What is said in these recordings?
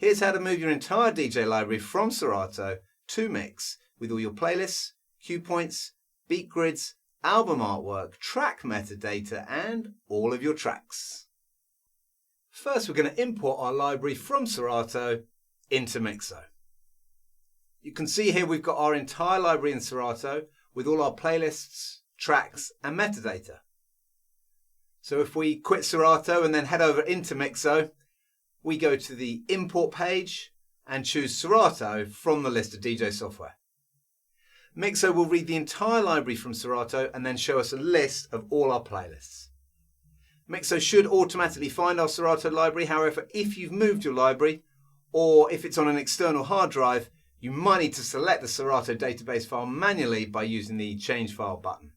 Here's how to move your entire DJ library from Serato to Mix with all your playlists, cue points, beat grids, album artwork, track metadata, and all of your tracks. First, we're going to import our library from Serato into Mixo. You can see here we've got our entire library in Serato with all our playlists, tracks, and metadata. So if we quit Serato and then head over into Mixo, we go to the import page and choose Serato from the list of DJ software. Mixo will read the entire library from Serato and then show us a list of all our playlists. Mixo should automatically find our Serato library. However, if you've moved your library or if it's on an external hard drive, you might need to select the Serato database file manually by using the Change File button.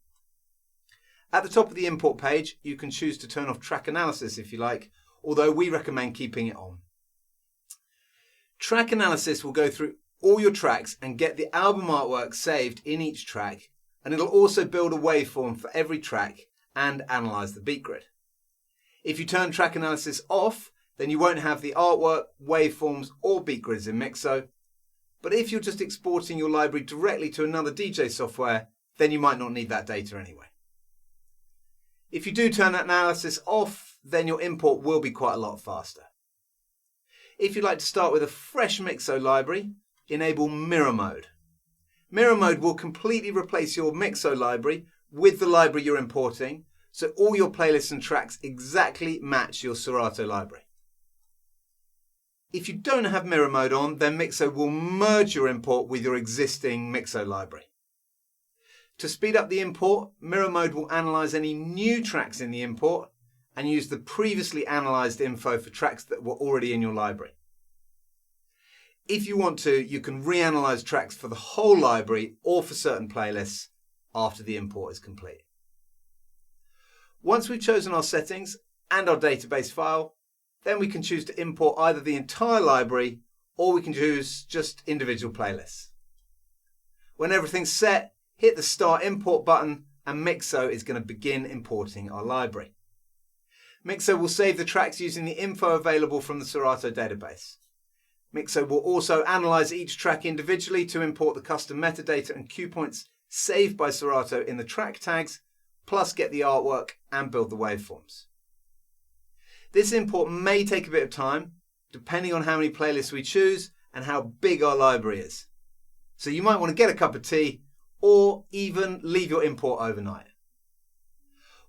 At the top of the import page, you can choose to turn off track analysis if you like, although we recommend keeping it on. Track analysis will go through all your tracks and get the album artwork saved in each track, and it'll also build a waveform for every track and analyze the beat grid. If you turn track analysis off, then you won't have the artwork, waveforms, or beat grids in Mixo. But if you're just exporting your library directly to another DJ software, then you might not need that data anyway. If you do turn that analysis off, then your import will be quite a lot faster. If you'd like to start with a fresh Mixo library, enable Mirror Mode. Mirror Mode will completely replace your Mixo library with the library you're importing, so all your playlists and tracks exactly match your Serato library. If you don't have Mirror Mode on, then Mixo will merge your import with your existing Mixo library. To speed up the import, Mirror Mode will analyze any new tracks in the import and use the previously analyzed info for tracks that were already in your library. If you want to, you can reanalyze tracks for the whole library or for certain playlists after the import is complete. Once we've chosen our settings and our database file, then we can choose to import either the entire library or we can choose just individual playlists. When everything's set, hit the Start Import button and Mixo is going to begin importing our library. Mixo will save the tracks using the info available from the Serato database. Mixo will also analyze each track individually to import the custom metadata and cue points saved by Serato in the track tags, plus get the artwork and build the waveforms. This import may take a bit of time, depending on how many playlists we choose and how big our library is. So you might want to get a cup of tea or even leave your import overnight.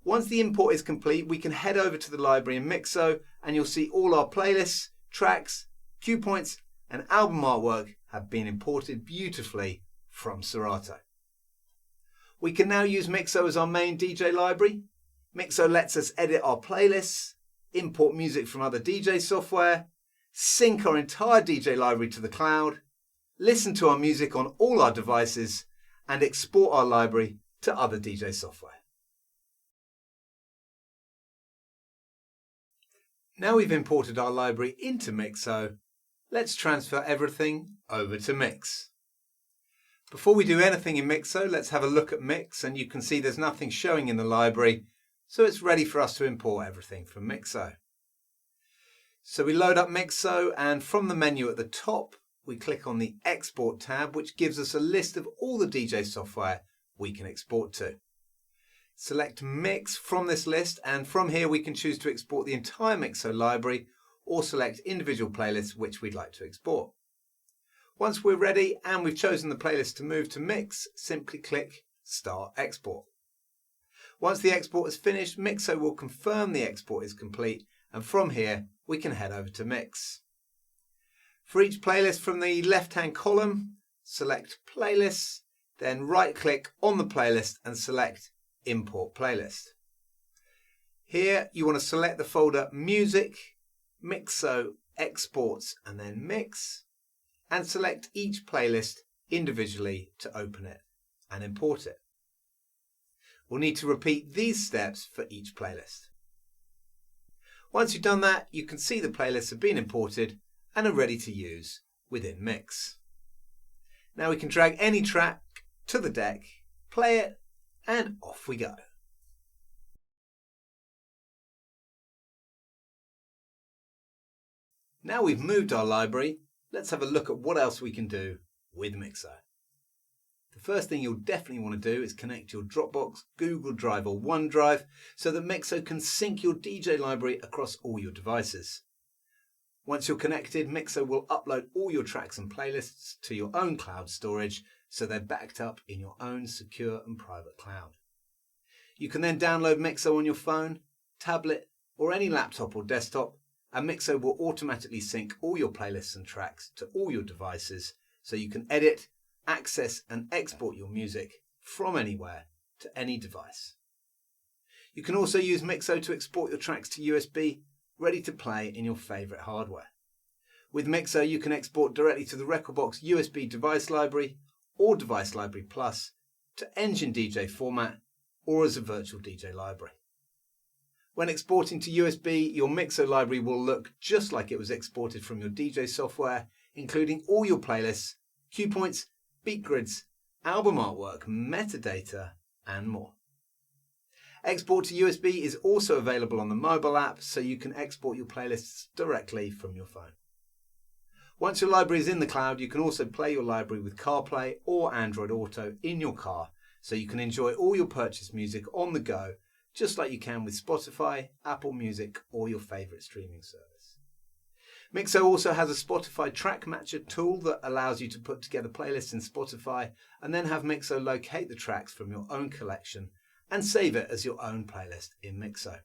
Once the import is complete, we can head over to the library in Mixo and you'll see all our playlists, tracks, cue points and album artwork have been imported beautifully from Serato. We can now use Mixo as our main DJ library. Mixo lets us edit our playlists, import music from other DJ software, sync our entire DJ library to the cloud, listen to our music on all our devices, and export our library to other DJ software. Now we've imported our library into Mixo, let's transfer everything over to Mix. Before we do anything in Mixo, let's have a look at Mix, and you can see there's nothing showing in the library, so it's ready for us to import everything from Mixo. So we load up Mixo, and from the menu at the top, we click on the Export tab, which gives us a list of all the DJ software we can export to. Select Mix from this list, and from here we can choose to export the entire Mixo library or select individual playlists which we'd like to export. Once we're ready and we've chosen the playlist to move to Mix, simply click Start Export. Once the export is finished, Mixo will confirm the export is complete, and from here we can head over to Mix. For each playlist from the left-hand column, select Playlists, then right-click on the playlist and select Import Playlist. Here you want to select the folder Music, Mixo, Exports and then Mix, and select each playlist individually to open it and import it. We'll need to repeat these steps for each playlist. Once you've done that, you can see the playlists have been imported and are ready to use within Mix. Now we can drag any track to the deck, play it, and off we go. Now we've moved our library, let's have a look at what else we can do with Mixo. The first thing you'll definitely want to do is connect your Dropbox, Google Drive or OneDrive so that Mixo can sync your DJ library across all your devices. Once you're connected, Mixo will upload all your tracks and playlists to your own cloud storage so they're backed up in your own secure and private cloud. You can then download Mixo on your phone, tablet or any laptop or desktop, and Mixo will automatically sync all your playlists and tracks to all your devices so you can edit, access and export your music from anywhere to any device. You can also use Mixo to export your tracks to USB, ready to play in your favourite hardware. With Mixo you can export directly to the Rekordbox USB device library or Device Library Plus, to Engine DJ format or as a virtual DJ library. When exporting to USB, your Mixo library will look just like it was exported from your DJ software, including all your playlists, cue points, beat grids, album artwork, metadata and more. Export to USB is also available on the mobile app, so you can export your playlists directly from your phone. Once your library is in the cloud, you can also play your library with CarPlay or Android Auto in your car, so you can enjoy all your purchased music on the go, just like you can with Spotify, Apple Music or your favourite streaming service. Mixo also has a Spotify track matcher tool that allows you to put together playlists in Spotify and then have Mixo locate the tracks from your own collection and save it as your own playlist in Mixo.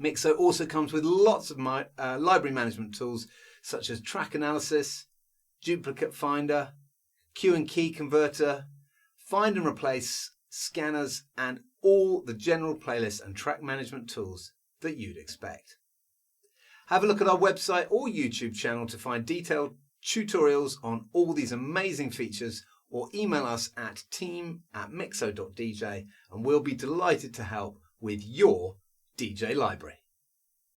Mixo also comes with lots of library management tools such as track analysis, duplicate finder, cue and key converter, find and replace, scanners and all the general playlist and track management tools that you'd expect. Have a look at our website or YouTube channel to find detailed tutorials on all these amazing features, or email us at team@mixo.dj and we'll be delighted to help with your DJ library.